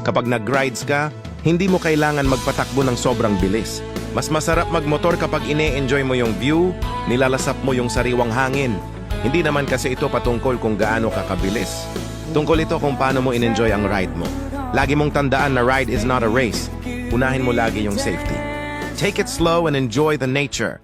Kapag nag-rides ka, hindi mo kailangan magpatakbo ng sobrang bilis. Mas masarap magmotor kapag ine-enjoy mo yung view, nilalasap mo yung sariwang hangin. Hindi naman kasi ito patungkol kung gaano ka kabilis. Tungkol ito kung paano mo in-enjoy ang ride mo. Lagi mong tandaan na ride is not a race. Unahin mo lagi yung safety. Take it slow and enjoy the nature.